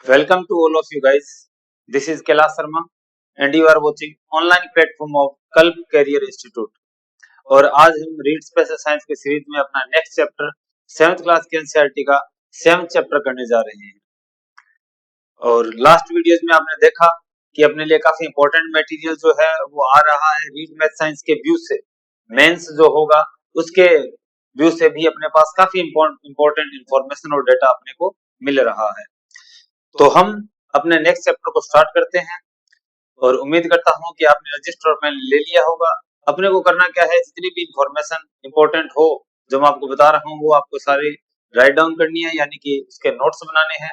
Welcome to all of you guys. This is Kailash Sharma and you are watching online platform of Kalp Career Institute. और आज हम read special science के series में अपना next chapter 7th class के NCERT का 7th chapter करने जा रहे हैं। और लास्ट वीडियोस में आपने देखा कि अपने लिए काफी इंपॉर्टेंट मटेरियल जो है वो आ रहा है रीड मैथ साइंस के व्यू से। मेंस जो होगा उसके व्यू से भी अपने पास काफी इंपॉर्टेंट इंफॉर्मेशन और डेटा अपने को मिल रहा है। तो हम अपने नेक्स्ट चैप्टर को स्टार्ट करते हैं और उम्मीद करता हूं कि आपने रजिस्टर और पेन ले लिया होगा। अपने को करना क्या है, जितनी भी इंफॉर्मेशन इंपॉर्टेंट हो जो मैं आपको बता रहा हूं वो आपको सारी राइट डाउन करनी है, यानी कि उसके नोट्स बनाने हैं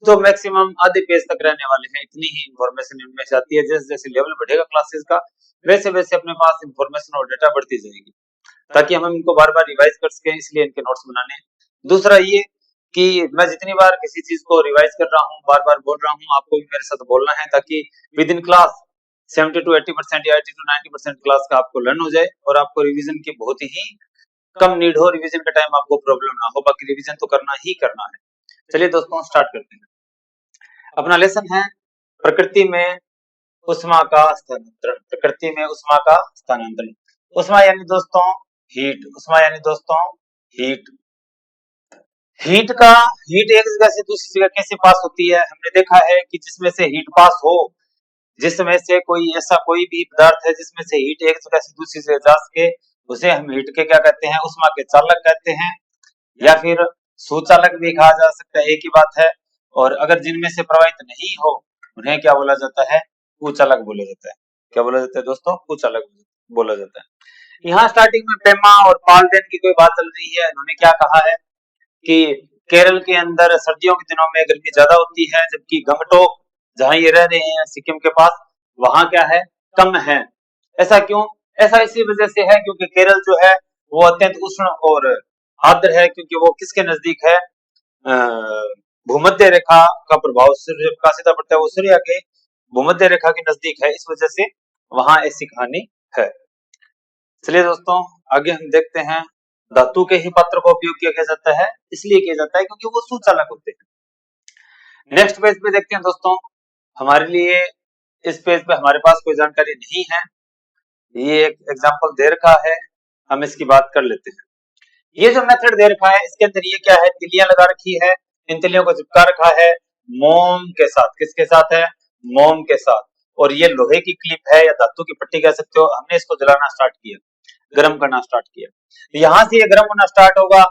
जो मैक्सिमम आधे पेज तक रहने वाले हैं। इतनी ही इंफॉर्मेशन इनमें से आती है। जैसे जैसे लेवल बढ़ेगा क्लासेस का वैसे वैसे अपने पास इंफॉर्मेशन और डेटा बढ़ती जाएगी ताकि हम इनको बार बार रिवाइज कर सकें, इसलिए इनके नोट्स बनाने हैं। दूसरा ये कि मैं जितनी बार किसी चीज को रिवाइज कर रहा हूँ, बार बार बोल रहा हूँ, आपको भी मेरे साथ बोलना है ताकि विद इन क्लास 70 to 80% या 80 to 90% क्लास का आपको लर्न हो जाए और आपको रिवीजन की बहुत ही कम नीड हो। रिवीजन के टाइम आपको प्रॉब्लम ना हो, बाकी रिवीजन तो करना ही करना है। चलिए दोस्तों स्टार्ट करते हैं। अपना लेसन है प्रकृति में उष्मा का स्थानांतरण। प्रकृति में उष्मा का स्थानांतरण। उष्मा यानी दोस्तों हीट। उष्मा यानी दोस्तों हीट। हीट एक जगह से दूसरी जगह कैसे पास होती है, हमने देखा है कि जिसमें से हीट पास हो, जिसमें से कोई ऐसा कोई भी पदार्थ है जिसमें से हीट एक जगह से दूसरी जगह जा सके, उसे हम हीट के क्या कहते हैं, उष्मा के चालक कहते हैं या फिर सुचालक भी कहा जा सकता है, एक ही बात है। और अगर जिनमें से प्रवाहित नहीं हो उन्हें क्या बोला जाता है, कुचालक बोला जाता है। क्या बोला जाता है दोस्तों, कुचालक बोला जाता है। यहाँ स्टार्टिंग में पेमा और पाल्डेन की कोई बात चल रही है। उन्होंने क्या कहा है कि केरल के अंदर सर्दियों के दिनों में गर्मी ज्यादा होती है, जबकि गंगटोक जहां ये रह रहे हैं सिक्किम के पास, वहां क्या है, कम है। ऐसा क्यों? ऐसा इसी वजह से है क्योंकि केरल जो है वो अत्यंत उष्ण और आर्द्र है, क्योंकि वो किसके नजदीक है, भूमध्य रेखा का प्रभाव सूर्य का सीधा पड़ता है, वो सूर्य के भूमध्य रेखा के नजदीक है, इस वजह से वहां ऐसी कहानी है। चलिए दोस्तों आगे हम देखते हैं। धातु के ही पात्र का उपयोग किया जाता है, इसलिए किया जाता है क्योंकि वो सुचालक होते हैं। नेक्स्ट पेज पे देखते हैं दोस्तों। हमारे लिए इस पेज पे हमारे पास कोई जानकारी नहीं है, ये एक एग्जांपल दे रखा है, हम इसकी बात कर लेते हैं। ये जो मेथड दे रखा है इसके अंदर ये क्या है, तिलियां लगा रखी है, इन तिलियों को चिपका रखा है मोम के साथ। किसके साथ है, मोम के साथ। और ये लोहे की क्लिप है या धातु की पट्टी कह सकते हो। हमने इसको जलाना स्टार्ट किया, गर्म करना स्टार्ट किया, यहां से ये गर्म होना स्टार्ट होगा।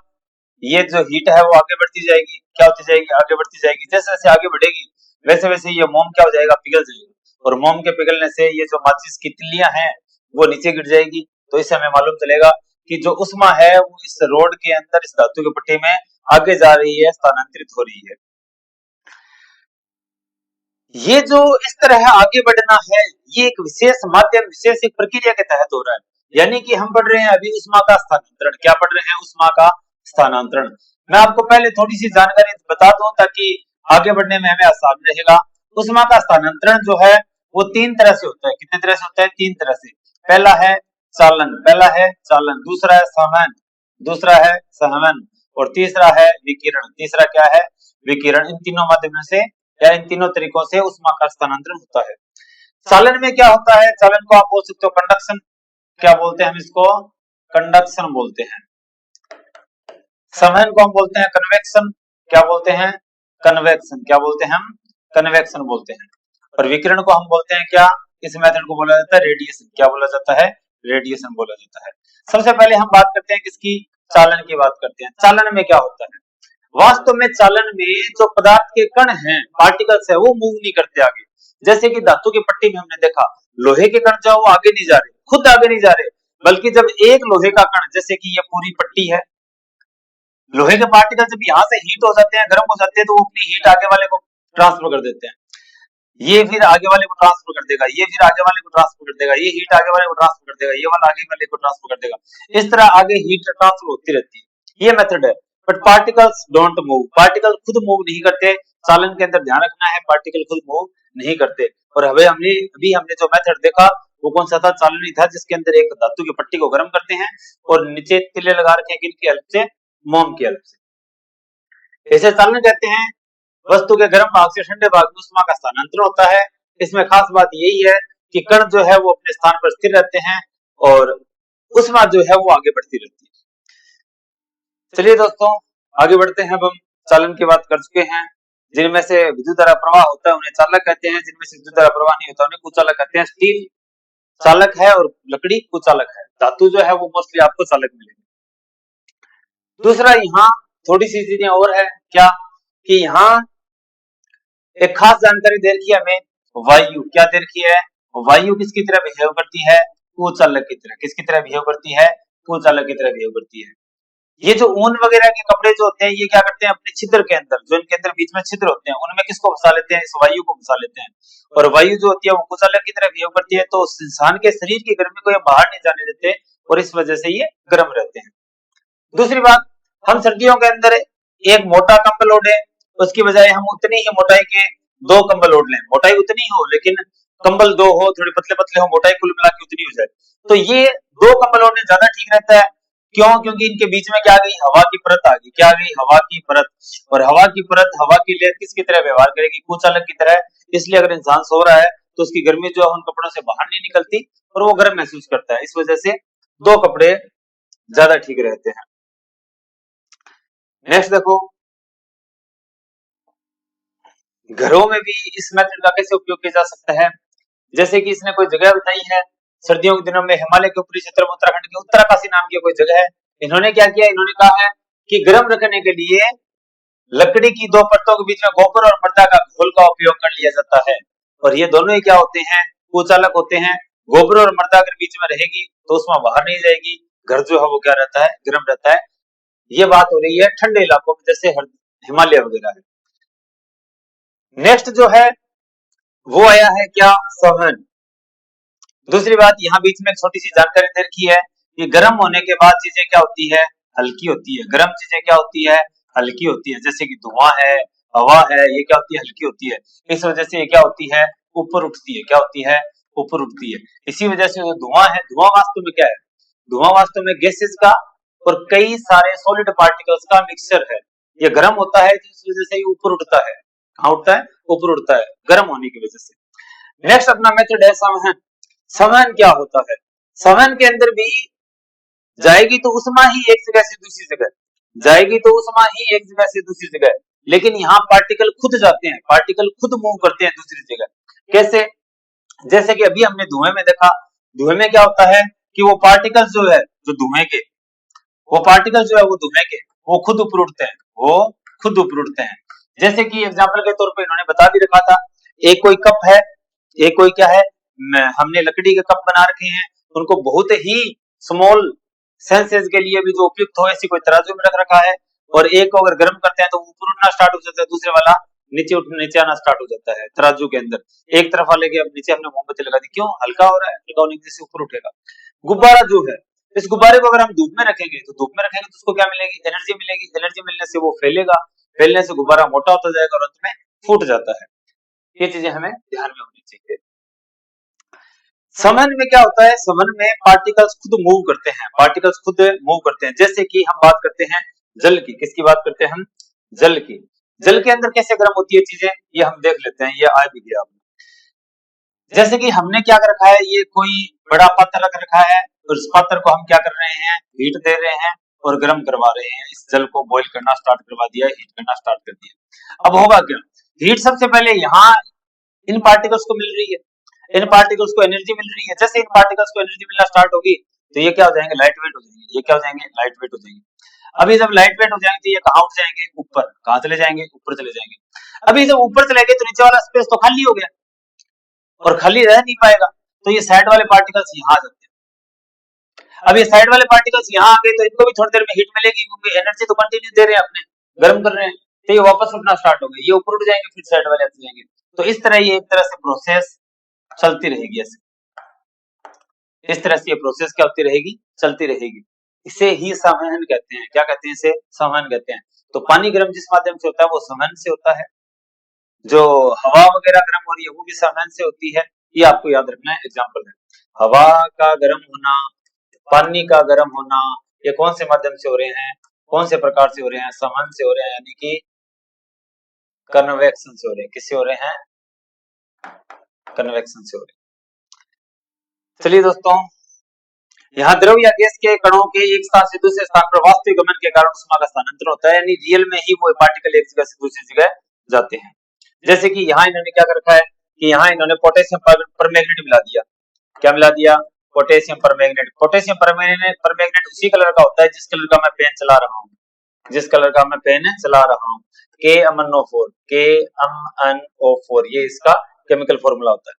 ये जो हीट है वो आगे बढ़ती जाएगी, क्या होती जाएगी, आगे बढ़ती जाएगी। जैसे जैसे आगे बढ़ेगी वैसे वैसे ये मोम क्या हो जाएगा, पिघल जाएगा। और मोम के पिघलने से ये जो माचिस की तिल्लियां हैं वो नीचे गिर जाएगी। तो इससे हमें मालूम चलेगा कि जो उष्मा है वो इस रोड के अंदर, इस धातु की पट्टी में आगे जा रही है, स्थानांतरित हो रही है। ये जो इस तरह आगे बढ़ना है ये एक विशेष माध्यम, विशेष एक प्रक्रिया के तहत हो रहा है। यानी कि हम पढ़ रहे हैं अभी उष्मा का स्थानांतरण। क्या पढ़ रहे हैं, उष्मा का स्थानांतरण। मैं आपको पहले थोड़ी सी जानकारी बता दूं ताकि आगे बढ़ने में हमें आसान रहेगा। उष्मा का स्थानांतरण जो है वो तीन तरह से होता है। कितने तरह से होता है, तीन तरह से। पहला है चालन, पहला है चालन, दूसरा है संवहन, दूसरा है सहवन और तीसरा है विकिरण। तीसरा क्या है, विकिरण। इन तीनों माध्यमों से या इन तीनों तरीकों से उष्मा का स्थानांतरण होता है। चालन में क्या होता है, चालन को आप बोल सकते हो कंडक्शन। क्या बोलते हैं हम इसको, कंडक्शन बोलते हैं। संवहन को हम बोलते हैं कन्वेक्शन। क्या बोलते हैं, कन्वेक्शन। क्या बोलते हैं हम, कन्वेक्शन बोलते हैं। और विकिरण को हम बोलते हैं क्या, इस मेथड को बोला जाता है रेडिएशन। क्या बोला जाता है, रेडिएशन बोला जाता है। सबसे पहले हम बात करते हैं किसकी, चालन की बात करते हैं। चालन में क्या होता है, वास्तव में चालन में जो पदार्थ के कण हैं, पार्टिकल्स है, वो मूव नहीं करते आगे। जैसे कि धातु की पट्टी में हमने देखा लोहे के कण जो वो आगे नहीं जा रहे, खुद आगे नहीं जा रहे, बल्कि जब एक लोहे का कण, जैसे कि ये पूरी पट्टी है, लोहे के पार्टिकल जब यहाँ से हीट हो जाते हैं, गर्म हो जाते हैं, तो वो अपनी हीट आगे वाले को ट्रांसफर कर देते हैं। ये फिर आगे वाले को ट्रांसफर कर देगा, ये फिर आगे वाले को ट्रांसफर कर देगा, ये हीट आगे वाले को ट्रांसफर कर देगा, ये वाला आगे वाले को ट्रांसफर कर देगा। इस तरह आगे हीट ट्रांसफर होती रहती है, ये मेथड है। But particles don't move, particle खुद मूव नहीं करते। चालन के अंदर ध्यान रखना है, पार्टिकल खुद मूव नहीं करते। और अभी हमने जो मेथड देखा वो कौन सा था, चालन ही था, जिसके अंदर एक धातु की पट्टी को गर्म करते हैं और नीचे तिल्ले लगा रखे हैं, किनकी हेल्प से, मोम की हेल्प से। इसे चालन कहते हैं। वस्तु के गर्म भाग से ठंडे भाग में उष्मा का स्थानांतरण होता है। इसमें खास बात यही है कि कण जो है वो अपने स्थान पर स्थिर रहते हैं और उष्मा जो है वो आगे बढ़ती रहती है। चलिए दोस्तों, आगे बढ़ते हैं। अब हम चालन की बात कर चुके हैं। जिनमें से विद्युत धारा प्रवाह होता है उन्हें चालक कहते हैं, जिनमें से विद्युत धारा प्रवाह नहीं होता उन्हें कुचालक कहते हैं। स्टील चालक है और लकड़ी कुचालक है। धातु जो है वो मोस्टली आपको चालक मिलेगी। दूसरा, यहाँ थोड़ी सी चीजें और है क्या कि यहाँ एक खास जानकारी दे रखी है हमें, वायु क्या दे रखी है, वायु किसकी तरह बिहेव करती है, कुचालक की तरह। किसकी तरह बिहेव करती है, कुचालक की तरह बिहेव करती है। ये जो ऊन वगैरह के कपड़े जो होते हैं ये क्या करते हैं, अपने छिद्र के अंदर, जो इनके अंदर बीच में छिद्र होते हैं उनमें किसको फंसा लेते हैं, इस वायु को फंसा लेते हैं। और वायु जो होती है वो कुचालक की तरह बिहेव करती है, तो इंसान के शरीर की गर्मी को ये बाहर नहीं जाने देते और इस वजह से ये गर्म रहते हैं। दूसरी बात, हम सर्दियों के अंदर एक मोटा कंबल ओढ़े, उसकी बजाय हम उतनी ही मोटाई के दो कंबल ओढ़ लें। मोटाई उतनी हो लेकिन कंबल दो हो, थोड़े पतले पतले हो, मोटाई कुल मिला के उतनी हो जाए, तो ये दो कंबल ओढ़ने ज्यादा ठीक रहता है। क्यों? क्योंकि इनके बीच में क्या आ गई, हवा की परत आ गई। क्या आ गई, हवा की परत। और हवा की परत, हवा की लेयर किसकी तरह व्यवहार करेगी, कुचालक की तरह। इसलिए अगर इंसान सो रहा है तो उसकी गर्मी जो है उन कपड़ों से बाहर नहीं निकलती और वो गर्म महसूस करता है। इस वजह से दो कपड़े ज्यादा ठीक रहते हैं। नेक्स्ट देखो, घरों में भी इस मेथड का कैसे उपयोग किया जा सकता है। जैसे कि इसने कोई जगह बताई है, सर्दियों के दिनों में हिमालय के ऊपरी क्षेत्र में उत्तराखंड के उत्तराकाशी नाम की कोई जगह है। इन्होंने क्या किया, इन्होंने कहा है कि गर्म रखने के लिए लकड़ी की दो परतों के बीच में गोबर और मृदा का घोल का उपयोग कर लिया जाता है। और ये दोनों ही क्या होते हैं, कुचालक होते हैं। गोबर और मृदा अगर बीच में रहेगी तो उसमें बाहर नहीं जाएगी, घर जो है वो क्या रहता है, गर्म रहता है। ये बात हो रही है ठंडे इलाकों में, जैसे हिमालय वगैरह है। नेक्स्ट जो है वो आया है क्या, संवहन। दूसरी बात, यहाँ बीच में छोटी सी जानकारी दे रखी है कि गर्म होने के बाद चीजें क्या होती है, हल्की होती है। गर्म चीजें क्या होती है, हल्की होती है। जैसे कि धुआं है, हवा है, ये क्या होती है, हल्की होती है। इस वजह से ये क्या होती है, ऊपर उठती है। क्या होती है, ऊपर उठती है। इसी वजह से जो धुआं है, धुआं वास्तव में क्या है, धुआं वास्तव में गैसेस का और कई सारे सॉलिड पार्टिकल्स का मिक्सचर है। ये गर्म होता है तो इस वजह से ये ऊपर उठता है। कहाँ उठता है, ऊपर उठता है, गर्म होने की वजह से। नेक्स्ट अपना मेथड है संवहन। संवहन क्या होता है, संवहन के अंदर भी जाएगी तो उष्मा ही एक जगह से दूसरी जगह, जाएगी तो उष्मा ही एक जगह से दूसरी जगह, लेकिन यहाँ पार्टिकल खुद जाते हैं, पार्टिकल खुद मूव करते हैं दूसरी जगह। कैसे? जैसे कि अभी हमने धुएं में देखा, धुएं में क्या होता है कि वो पार्टिकल जो है, जो धुएं के, वो पार्टिकल जो है वो धुएं के, वो खुद ऊपर उठते हैं, वो खुद ऊपर उठते हैं। जैसे कि एग्जाम्पल के तौर पे इन्होंने बता भी रखा था, एक कोई कप है, एक कोई क्या है, हमने लकड़ी के कप बना रखे हैं, उनको बहुत ही स्मॉल सेंसेस के लिए भी जो उपयुक्त हो ऐसी कोई तराजू में रख रखा है। और एक को अगर गर्म करते हैं तो ऊपर उठना स्टार्ट हो जाता है, दूसरे वाला नीचे आना स्टार्ट हो जाता है तराजू के अंदर। एक तरफ वाले के अब नीचे हमने मोमबत्ती लगा दी, क्यों, हल्का हो रहा है, हल्का होने की वजह से ऊपर उठेगा। गुब्बारा जो है, इस गुब्बारे को अगर हम धूप में रखेंगे तो धूप में रखेंगे तो उसको क्या मिलेगी, एनर्जी मिलेगी। एनर्जी मिलने से वो फैलेगा, फैलने से गुब्बारा मोटा होता जाएगा और अंत में फूट जाता है। ये चीजें हमें ध्यान में होनी चाहिए। संवहन में क्या होता है, संवहन में पार्टिकल्स खुद मूव करते हैं, पार्टिकल्स खुद मूव करते हैं। जैसे कि हम बात करते हैं जल की, किसकी बात करते हैं हम, जल की। जल के अंदर कैसे गर्म होती है चीजें, ये हम देख लेते हैं। ये आ भी गया, जैसे कि हमने क्या कर रखा है, ये कोई बड़ा पात्र रख रखा है और इस पात्र को हम क्या कर रहे हैं, हीट दे रहे हैं और गर्म करवा रहे हैं। इस जल को बॉईल करना स्टार्ट करवा दिया, हीट करना स्टार्ट कर दिया। अब होगा क्या, हीट सबसे पहले यहाँ इन पार्टिकल्स को मिल रही है, इन पार्टिकल्स को एनर्जी मिल रही है। जैसे इन पार्टिकल्स को एनर्जी मिलना स्टार्ट होगी तो ये क्या हो जाएंगे, लाइट वेट हो जाएंगे। ये क्या हो जाएंगे, लाइट वेट हो जाएंगे। अभी जब लाइट वेट हो जाएंगे तो ये कहाँ उठ जाएंगे, ऊपर। कहाँ चले जाएंगे, ऊपर चले जाएंगे। अभी जब ऊपर चले गए तो नीचे वाला स्पेस तो खाली हो गया और खाली रह नहीं पाएगा, तो ये साइड वाले पार्टिकल्स यहाँ आ जाते हैं। अब ये साइड वाले पार्टिकल्स यहाँ आ गए तो इनको भी थोड़ी देर में हीट मिलेगी, क्योंकि एनर्जी तो कंटिन्यू दे रहे हैं अपने, गर्म कर रहे हैं। तो ये वापस उठना स्टार्ट हो गए, ये ऊपर उठ जाएंगे, फिर साइड वाले आते जाएंगे। तो इस तरह ये एक तरह से प्रोसेस चलती रहेगी। ऐसे इस तरह से ये प्रोसेस क्या होती रहेगी, चलती रहेगी। इसे ही संवहन कहते हैं। क्या कहते हैं, इसे संवहन कहते हैं। तो पानी गर्म जिस माध्यम से होता है वो संवहन से होता है, जो हवा वगैरह गर्म हो रही है वो भी संवहन से होती है। ये आपको याद रखना है। एग्जाम्पल है, हवा का गर्म होना, पानी का गर्म होना, ये कौन से माध्यम से हो रहे हैं, कौन से प्रकार से हो रहे हैं, संवहन से हो रहे हैं, यानी कि कन्वेक्शन से हो रहे हैं। किससे हो रहे हैं? कन्वेक्शन से हो रहे हैं। चलिए दोस्तों, यहाँ द्रव या गैस के कणों के एक स्थान से दूसरे स्थान पर वास्तविक गमन के कारण उष्मा का स्थानांतरण होता है, यानी रियल में ही वो पार्टिकल एक जगह से दूसरी जगह जाते हैं। जैसे कि यहाँ इन्होंने क्या कर रखा है कि यहाँ इन्होंने पोटेशियम परमैंगनेट मिला दिया। क्या मिला दिया? Potassium permanganate. पोटेशियम परमैंगनेट उसी कलर का होता है जिस कलर का मैं पेन चला रहा हूँ, जिस कलर का मैं पेन चला रहा हूँ, KMnO4, KMnO4, ये इसका केमिकल फॉर्मूला होता है।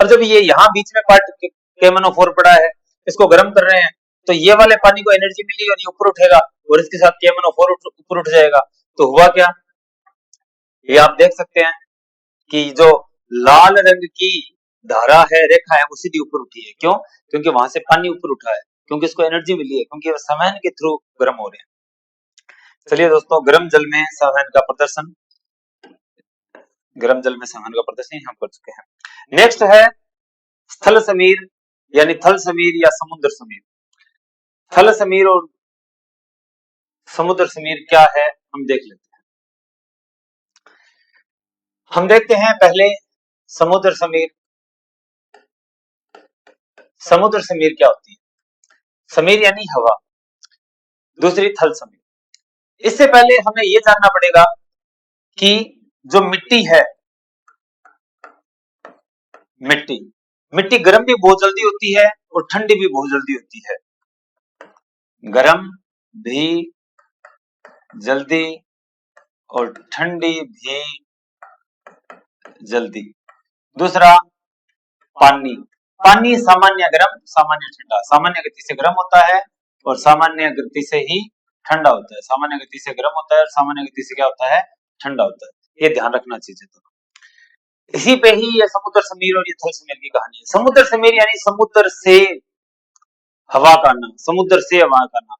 अब जब ये यहाँ बीच में पार्ट KMnO4 पड़ा है, इसको गर्म कर रहे हैं, तो ये वाले पानी को एनर्जी मिली और ये ऊपर उठेगा और इसके साथ KMnO4 ऊपर उठ जाएगा। तो हुआ क्या? ये आप देख सकते हैं कि जो लाल रंग की धारा है, रेखा है, वो सीधी ऊपर उठी है। क्यों? क्योंकि वहां से पानी ऊपर उठा है, क्योंकि इसको एनर्जी मिली है, क्योंकि वो संवहन के थ्रू गर्म हो रहे हैं। चलिए दोस्तों, गर्म जल में संवहन का प्रदर्शन, गर्म जल में संवहन का प्रदर्शन हम कर चुके हैं। नेक्स्ट है स्थल समीर यानी थल समीर या समुद्र समीर। थल समीर और समुद्र समीर क्या है हम देख लेते हैं। हम देखते हैं पहले समुद्र समीर। समुद्र समीर क्या होती है? समीर यानी हवा, दूसरी थल समीर। इससे पहले हमें यह जानना पड़ेगा कि जो मिट्टी है, मिट्टी गर्म भी बहुत जल्दी होती है और ठंडी भी बहुत जल्दी होती है। गर्म भी जल्दी और ठंडी भी जल्दी। दूसरा पानी। पानी सामान्य गर्म, सामान्य ठंडा। सामान्य गति से गर्म होता है और सामान्य गति से ही ठंडा होता है। सामान्य गति से गर्म होता है और सामान्य गति से क्या होता है? ठंडा होता है। ये ध्यान रखना चाहिए। तो इसी पे ही ये समुद्र समीर और ये थल समीर की कहानी है। समुद्र समीर यानी समुद्र से हवा का आना, समुद्र से हवा का आना।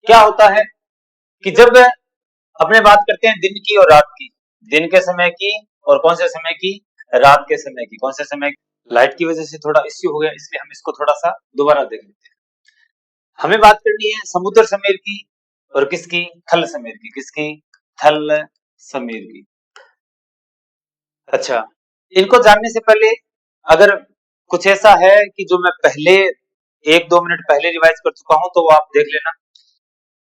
क्या होता है कि जब अपने बात करते हैं दिन की और रात की, दिन के समय की और कौन से समय की? रात के समय की। कौन से समय? लाइट की वजह से थोड़ा इश्यू हो गया, इसलिए हम इसको थोड़ा सा दोबारा देख लेते हैं। हमें बात करनी है समुद्र समीर की और किसकी? थल समीर की। किसकी? थल समीर की। अच्छा, इनको जानने से पहले अगर कुछ ऐसा है कि जो मैं पहले 1-2 मिनट पहले रिवाइज कर चुका हूं तो वो आप देख लेना।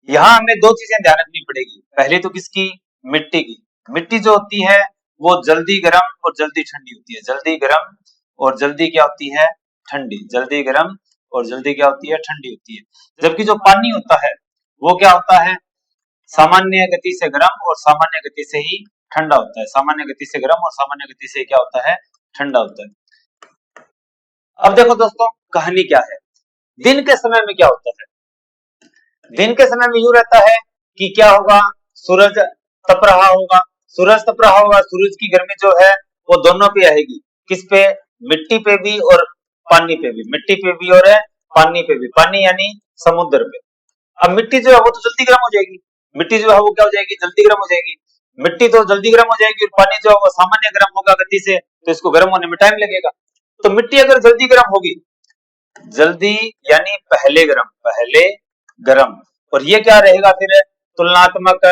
यहाँ हमें दो चीजें ध्यान रखनी पड़ेगी। पहले तो किसकी? मिट्टी की। मिट्टी जो होती है वो जल्दी गर्म और जल्दी ठंडी होती है। जल्दी गर्म और जल्दी क्या होती है? ठंडी। जल्दी गर्म और जल्दी क्या होती है? ठंडी होती है। जबकि जो पानी होता है वो क्या होता है? सामान्य गति से गर्म और सामान्य गति से ही ठंडा होता है। सामान्य गति से गर्म और सामान्य गति से क्या होता है? ठंडा होता है। अब देखो दोस्तों, कहानी क्या है। दिन के समय में क्या होता है? दिन के समय में यूं रहता है कि क्या होगा? सूरज तप रहा होगा। सूरज तप रहा होगा, सूरज की गर्मी जो है वो दोनों पे आएगी। किस पे? मिट्टी पे भी और पानी पे भी। मिट्टी पे भी और पानी पे भी। पानी यानी समुद्र पे। अब मिट्टी जो है वो तो जल्दी गर्म हो जाएगी। मिट्टी जो है वो क्या हो जाएगी? जल्दी गर्म हो जाएगी। मिट्टी तो जल्दी गर्म हो जाएगी और पानी जो है वो सामान्य गर्म होगा गति से, तो इसको गर्म होने में टाइम लगेगा। तो मिट्टी अगर जल्दी गर्म होगी, जल्दी यानी पहले गर्म, और ये क्या रहेगा फिर? तुलनात्मक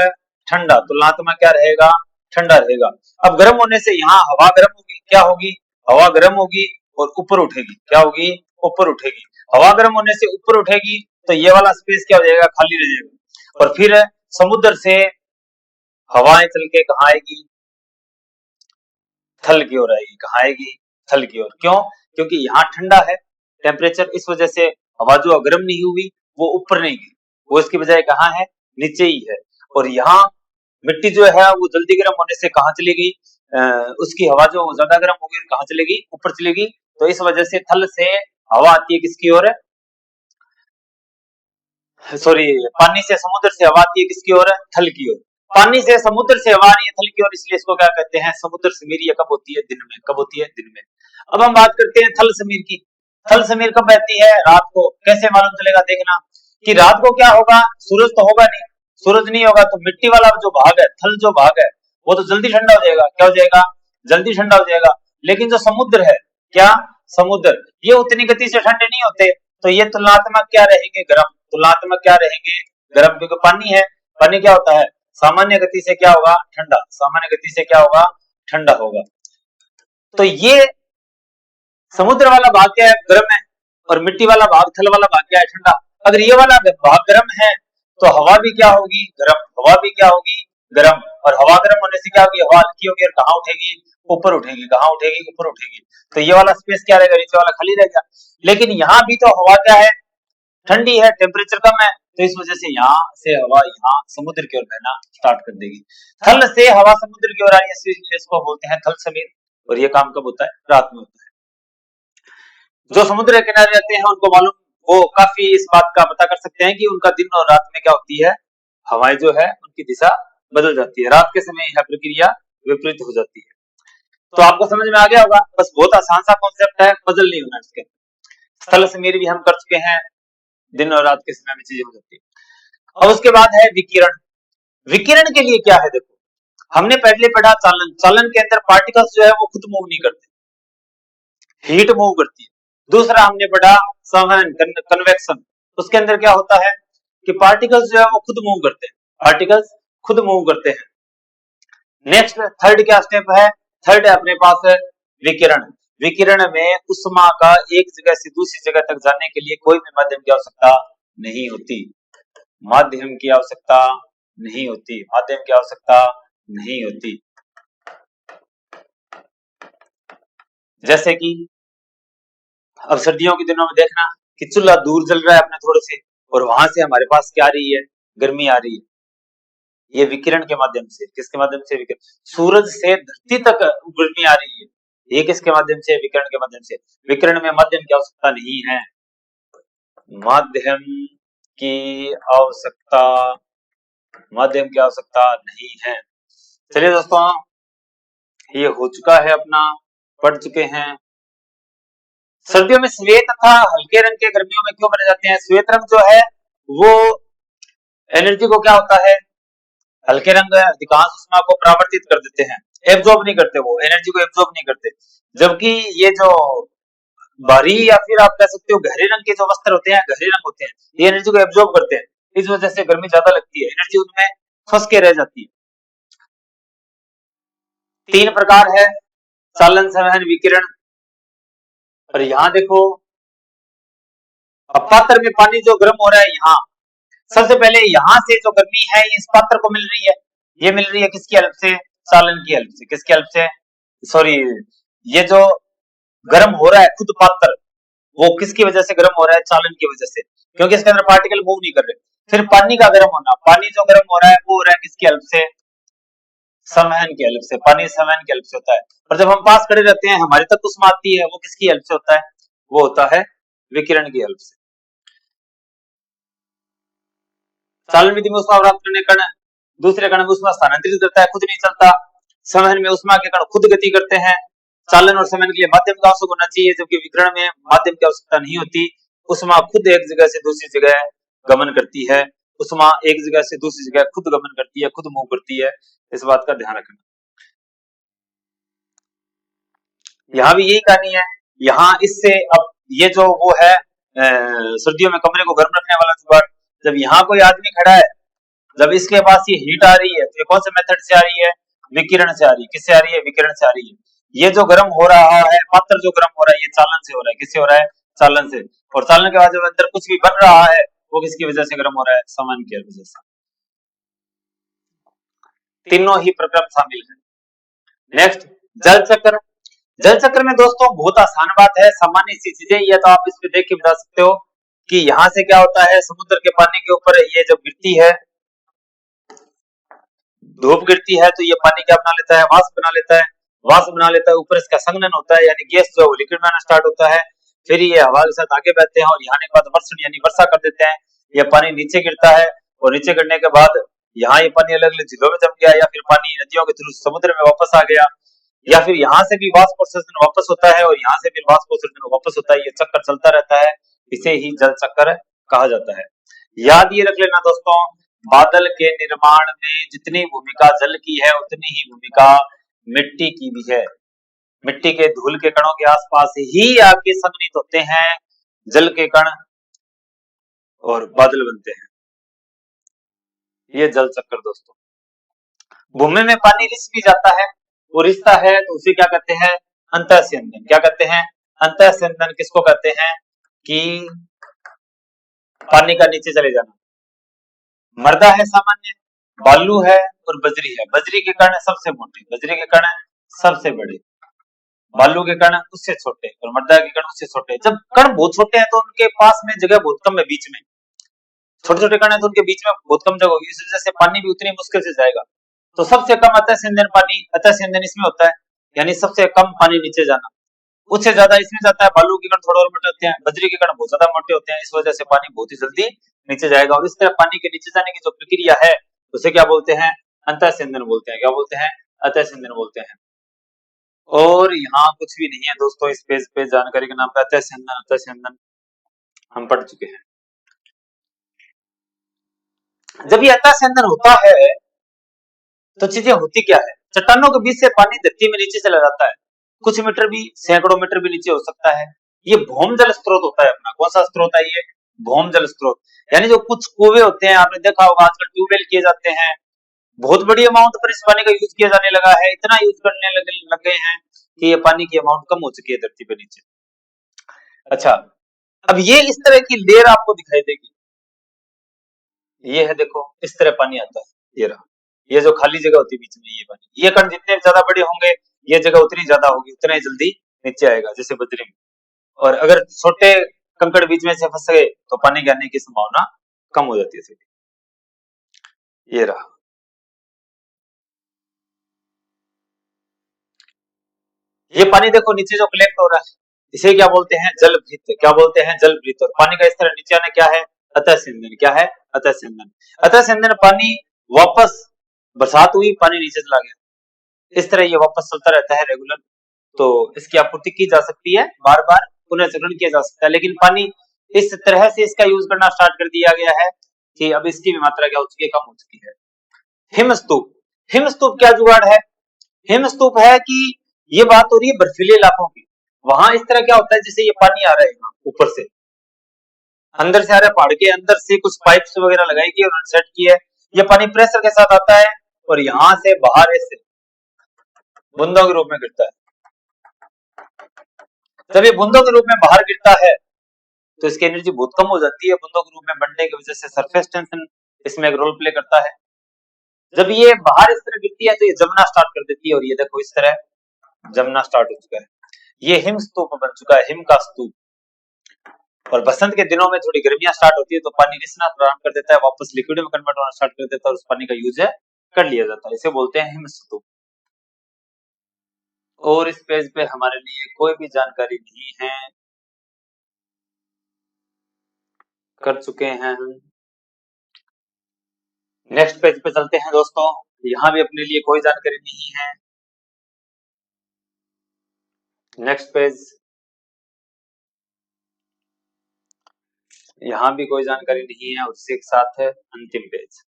ठंडा। तुलनात्मक क्या रहेगा? ठंडा रहेगा। अब गर्म होने से यहाँ हवा गर्म होगी। क्या होगी? हवा गर्म होगी और ऊपर उठेगी। क्या होगी? ऊपर उठेगी। हवा गर्म होने से ऊपर उठेगी तो ये वाला स्पेस क्या हो जाएगा? खाली रह जाएगा। और फिर समुद्र से हवाएं चल के कहाँ आएगी? थल की ओर आएगी। कहाँ आएगी? थल की ओर। क्यों? क्योंकि यहाँ ठंडा है टेम्परेचर, इस वजह से हवा जो गर्म नहीं हुई वो ऊपर नहीं गई, वो इसकी बजाय कहाँ है? नीचे ही है। और यहाँ मिट्टी जो है वो जल्दी गर्म होने से कहाँ चली गई? उसकी हवा जो ज्यादा गर्म हो गई, कहाँ चलेगी? ऊपर चलेगी। तो इस वजह से थल से हवा आती है किसकी ओर? सॉरी, पानी से समुद्र से हवा आती है किसकी ओर? थल की ओर। पानी से समुद्र से हवा आ रही है थल की ओर, इसलिए इसको क्या कहते हैं? समुद्र समीर। कब होती है? दिन में। कब होती है? दिन में। अब हम बात करते हैं थल समीर की। थल समीर कब रहती है? रात को। कैसे मालूम चलेगा? देखना कि रात को क्या होगा? सूरज तो होगा नहीं। सूरज नहीं होगा तो मिट्टी वाला जो भाग है, थल जो भाग है, वो तो जल्दी ठंडा हो जाएगा। क्या हो जाएगा? जल्दी ठंडा हो जाएगा। लेकिन जो समुद्र है, क्या? समुद्र, ये उतनी गति से ठंडे नहीं होते, तो ये तुलनात्मक क्या रहेंगे? गर्म। तुलनात्मक क्या रहेंगे? गर्म, क्योंकि पानी है। पानी क्या होता है? सामान्य गति से क्या होगा? ठंडा। सामान्य गति से क्या होगा? ठंडा होगा। तो ये समुद्र वाला भाग क्या है? गर्म है। और मिट्टी वाला भाग, थल वाला भाग क्या है? ठंडा। अगर ये वाला भाग गर्म है तो हवा भी क्या होगी? गर्म। हवा भी क्या होगी? गर्म। और हवा गर्म होने से क्या होगी? हवा हल्की होगी और कहाँ उठेगी? ऊपर उठेगी। कहाँ उठेगी? ऊपर उठेगी। तो ये वाला स्पेस क्या रहेगा? नीचे वाला खाली रहेगा। लेकिन यहाँ भी तो हवा क्या है? ठंडी है, टेम्परेचर कम है, तो इस वजह से यहाँ से हवा यहाँ समुद्र की ओर बहना स्टार्ट कर देगी। थल से हवा समुद्र की ओर आ रही है, इसको बोलते हैं थल समीर। और ये काम कब होता है? रात में होता है। जो समुद्र के किनारे रहते हैं उनको मालूम, वो काफी इस बात का पता कर सकते हैं कि उनका दिन और रात में क्या होती है, हवाएं जो है उनकी दिशा बदल जाती है। रात के समय यह प्रक्रिया विपरीत हो जाती है। तो आपको समझ में आ गया होगा। बस बहुत आसान सा कॉन्सेप्ट है, पजल नहीं होना इसके। स्थल समीर भी हम कर चुके हैं, दिन और रात के समय में चीजें हो जाती है। अब उसके बाद है विकिरण। विकिरण के लिए क्या है? देखो, हमने पहले पढ़ा चालन। चालन के अंदर पार्टिकल्स जो है वो खुद मूव नहीं करते, हीट मूव करती है। दूसरा हमने पढ़ा संवहन, कन्वेक्शन। उसके अंदर क्या होता है कि पार्टिकल्स जो है वो खुद मूव करते हैं, पार्टिकल्स खुद मूव करते हैं। नेक्स्ट थर्ड क्या स्टेप है? थर्ड है अपने पास है विकिरण। विकिरण में उष्मा का एक जगह से दूसरी जगह तक जाने के लिए कोई भी माध्यम की आवश्यकता नहीं होती। माध्यम की आवश्यकता नहीं होती। माध्यम की आवश्यकता नहीं होती। जैसे कि अब सर्दियों के दिनों में देखना कि चूल्हा दूर जल रहा है अपने थोड़े से, और वहां से हमारे पास क्या आ रही है? गर्मी आ रही है। ये विकिरण के माध्यम से। किसके माध्यम से? विकिरण। सूरज से धरती तक गर्मी आ रही है, ये किसके माध्यम से? विकिरण के माध्यम से। विकिरण में माध्यम की आवश्यकता नहीं है। माध्यम की आवश्यकता, माध्यम की आवश्यकता नहीं है। चलिए दोस्तों, ये हो चुका है अपना, पढ़ चुके हैं। सर्दियों में श्वेत तथा हल्के रंग के गर्मियों में क्यों बने जाते हैं? श्वेत रंग जो है वो एनर्जी को क्या होता है? हल्के रंग अधिकांश उष्मा को परावर्तित कर देते हैं, एब्जॉर्ब नहीं करते, वो एनर्जी को एब्जॉर्ब नहीं करते। जबकि ये जो बाहरी या फिर आप कह सकते हो गहरे रंग के जो वस्त्र होते हैं, गहरे रंग होते हैं, ये एनर्जी को एब्जॉर्ब करते हैं। इस वजह से गर्मी ज्यादा लगती है, एनर्जी उनमें फंस के रह जाती है। 3 प्रकार है चालन, संवहन, विकिरण। और यहाँ देखो, अब पात्र में पानी जो गर्म हो रहा है, यहाँ सबसे पहले यहाँ से जो गर्मी है इस पात्र को मिल रही है। ये मिल रही है किसकी हेल्प से? चालन की हेल्प से। किसकी हेल्प से? सॉरी, ये जो गर्म हो रहा है खुद पात्र, वो किसकी वजह से गर्म हो रहा है? चालन की वजह से, क्योंकि इसके अंदर पार्टिकल मूव नहीं कर रहे। फिर पानी का गर्म होना, पानी जो गर्म हो रहा है वो हो रहा है किसकी हेल्प से? संवहन की हेल्प से। पानी संवहन की हेल्प से होता है। और जब हम पास खड़े रहते हैं हमारे तक उष्मा आती है, वो किसकी हेल्प से होता है? वो होता है विकिरण की हेल्प से। चालन विधि में उष्मा प्राप्त करने कण दूसरे कण में उष्मा स्थानांतरित करता है, खुद नहीं चलता। संवहन में उष्मा के कण खुद गति करते हैं। चालन और संवहन के लिए माध्यम का आवश्यक होना चाहिए, जबकि विकिरण में माध्यम की आवश्यकता नहीं होती। उष्मा खुद एक जगह से दूसरी जगह गमन करती है। उष्मा एक जगह से दूसरी जगह खुद गमन करती है, खुद मूव करती है। इस बात का ध्यान रखना। यहाँ भी यही कहानी है। यहाँ इससे अब ये जो वो है सर्दियों में कमरे को गर्म रखने वाला जुगाड़, जब यहाँ कोई आदमी खड़ा है, जब इसके पास ये हीट आ रही है, तो ये कौन से मेथड से आ रही है? विकिरण से आ रही है। किससे आ रही है? विकिरण से आ रही है। ये जो गर्म हो रहा है, पात्र जो गर्म हो रहा है, ये चालन से हो रहा है। किससे हो रहा है? चालन से। और चालन के बाद जब अंदर कुछ भी बन रहा है, वो किसकी वजह से गर्म हो रहा है? संवहन की वजह से। तीनों ही प्रक्रम शामिल है। नेक्स्ट, जल चक्र। जल चक्र में दोस्तों बहुत आसान बात है, सामान्य सी चीजें, ये तो आप इस पे देख के बता सकते हो कि यहाँ से क्या होता है, समुद्र के पानी के ऊपर ये जब गिरती है, धूप गिरती है, तो ये पानी क्या बना लेता है? वाष्प बना लेता है। वाष्प बना लेता है, ऊपर इसका संघनन होता है, यानी गैस जो लिक्विड में आना स्टार्ट होता है। फिर ये हवा के साथ आगे बहते हैं और यहाँ के बाद वर्षण यानी वर्षा कर देते हैं। ये पानी नीचे गिरता है और नीचे गिरने के बाद यहाँ ये पानी अलग अलग झीलों में जम गया, या फिर पानी नदियों के थ्रू समुद्र में वापस आ गया, या फिर यहाँ से भी वाष्प उत्सर्जन वापस होता है और यहाँ से भी वाष्प उत्सर्जन वापस होता है। ये चक्कर चलता रहता है, इसे ही जल चक्र कहा जाता है। याद ये रख लेना दोस्तों, बादल के निर्माण में जितनी भूमिका जल की है, उतनी ही भूमिका मिट्टी की भी है। मिट्टी के धूल के कणों के आसपास ही आके संघनित होते हैं जल के कण और बादल बनते हैं। ये जल चक्र दोस्तों। भूमि में पानी रिस भी जाता है, वो रिसता है तो उसे क्या कहते हैं, अंतःस्यंदन। क्या कहते हैं, अंतःस्यंदन किसको कहते हैं कि पानी का नीचे चले जाना। मृदा है सामान्य, बालू है और बजरी है। बजरी के कण सबसे मोटे, बजरी के कण सबसे बड़े, बालू के कण उससे छोटे और मृदा के कण उससे छोटे। जब कण बहुत छोटे हैं तो उनके पास में जगह बहुत कम है, बीच में छोटे छोटे कण है तो उनके बीच में बहुत कम जगह होगी, इस वजह से पानी भी उतनी मुश्किल से जाएगा। तो सबसे कम अतःस्यंदन पानी, अतःस्यंदन इसमें होता है, यानी सबसे कम पानी नीचे जाना। उससे ज्यादा इसमें जाता है, बालू के कण थोड़े और मोटे होते हैं, बजरी के कण बहुत ज्यादा मोटे होते हैं, इस वजह से पानी बहुत ही जल्दी नीचे जाएगा। और इस तरह पानी के नीचे जाने की जो प्रक्रिया है उसे क्या बोलते हैं, अंतःस्यंदन बोलते हैं। क्या बोलते हैं, अतःस्यंदन बोलते हैं। और यहाँ कुछ भी नहीं है दोस्तों, इस पेज पे जानकारी के नाम पे अतःस्यंदन, अतःस्यंदन हम पढ़ चुके हैं। जब ये अतःस्यंदन होता है तो चीजें होती क्या है, चट्टानों के बीच से पानी धरती में नीचे चला जाता है, कुछ मीटर भी, सैकड़ों मीटर भी नीचे हो सकता है। ये भौम जल स्रोत होता है अपना। कौन सा स्रोत है ये, भौम जल स्रोत। यानी जो कुछ कुएं होते हैं, आपने देखा होगा आजकल ट्यूबवेल किए जाते हैं, बहुत बड़ी अमाउंट पर इस पानी का यूज किया जाने लगा है, इतना यूज करने लग गए हैं कि ये पानी की अमाउंट कम हो चुकी है धरती पे नीचे। अच्छा, अब ये इस तरह की लेयर आपको दिखाई देगी, ये है देखो, इस तरह पानी आता है, ये रहा, ये जो खाली जगह होती है बीच में, ये पानी, ये कण जितने ज्यादा बड़े होंगे ये जगह उतनी ज्यादा होगी, उतना ही जल्दी नीचे आएगा, जैसे बजरी में। और अगर छोटे कंकड़ बीच में से फंस गए तो पानी के आने की संभावना कम हो जाती है। ये रहा, ये पानी देखो नीचे जो कलेक्ट हो रहा है, इसे क्या बोलते हैं, जल भृत। क्या बोलते हैं, जल भृत। और पानी का इस तरह नीचे आना क्या है, अतःस्यंदन। क्या है, अतःस्यंदन। अतःस्यंदन पानी वापस, बरसात हुई पानी नीचे चला गया, इस तरह ये वापस चलता रहता है रेगुलर। तो इसकी आपूर्ति की जा सकती है, बार बार पुनर्चक्रण किया जा सकता है। लेकिन पानी इस तरह से इसका यूज करना स्टार्ट कर दिया गया है कि अब इसकी भी मात्रा क्या हो चुकी है, कम हो चुकी है। हिमस्तूप, हिमस्तूप क्या जुगाड़ है, हिमस्तूप है कि ये बात हो रही है बर्फीले इलाकों की। वहां इस तरह क्या होता है, जैसे ये पानी आ रहा है ऊपर से, अंदर से आ रहा है, पहाड़ के अंदर से कुछ पाइप्स वगैरह लगाई गई और सेट की है, ये पानी प्रेशर के साथ आता है और यहाँ से बाहर ऐसे बूंदों के रूप में गिरता है। जब ये बूंदों के रूप में बाहर गिरता है तो इसकी एनर्जी बहुत कम हो जाती है, बूंदों के रूप में बढ़ने की वजह से सरफेस टेंशन इसमें एक रोल प्ले करता है। जब ये बाहर इस तरह गिरती है तो ये जमना स्टार्ट कर देती है, और ये देखो इस तरह जमना स्टार्ट हो चुका है, ये हिम स्तूप बन चुका है, हिम का स्तूप। और बसंत के दिनों में थोड़ी गर्मियां स्टार्ट होती है तो पानी रिसना प्रारंभ कर देता है, वापस लिक्विड में कन्वर्ट होना स्टार्ट कर देता है और उस पानी का यूज है कर लिया जाता है, इसे बोलते हैं हिम स्तूप। और इस पेज पे हमारे लिए कोई भी जानकारी नहीं है, कर चुके हैं हम। नेक्स्ट पेज पे चलते हैं दोस्तों, यहाँ भी अपने लिए कोई जानकारी नहीं है। नेक्स्ट पेज, यहाँ भी कोई जानकारी नहीं है, और उससे एक साथ है अंतिम पेज,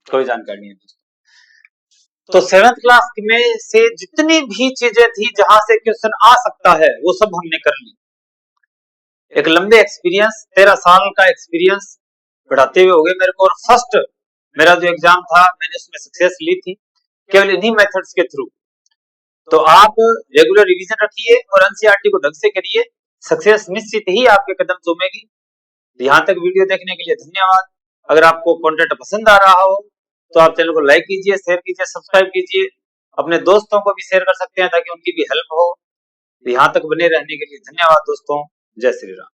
कोई जानकारी नहीं है दोस्तों। तो 7th क्लास में से जितनी भी चीजें थी जहां से क्वेश्चन आ सकता है वो सब हमने कर ली। एक लंबे एक्सपीरियंस, 13 साल का एक्सपीरियंस पढ़ाते हुए हो गए मेरे को, और फर्स्ट मेरा जो एग्जाम था मैंने उसमें सक्सेस ली थी केवल इन्हीं मेथड्स के थ्रू। तो आप रेगुलर रिवीजन रखिए और एनसीईआरटी को ढंग से करिए, सक्सेस निश्चित ही आपके कदम चूमेगी। यहाँ तक वीडियो देखने के लिए धन्यवाद। अगर आपको कंटेंट पसंद आ रहा हो तो आप चैनल को लाइक कीजिए, शेयर कीजिए, सब्सक्राइब कीजिए, अपने दोस्तों को भी शेयर कर सकते हैं ताकि उनकी भी हेल्प हो। यहाँ तक बने रहने के लिए धन्यवाद दोस्तों, जय श्री राम।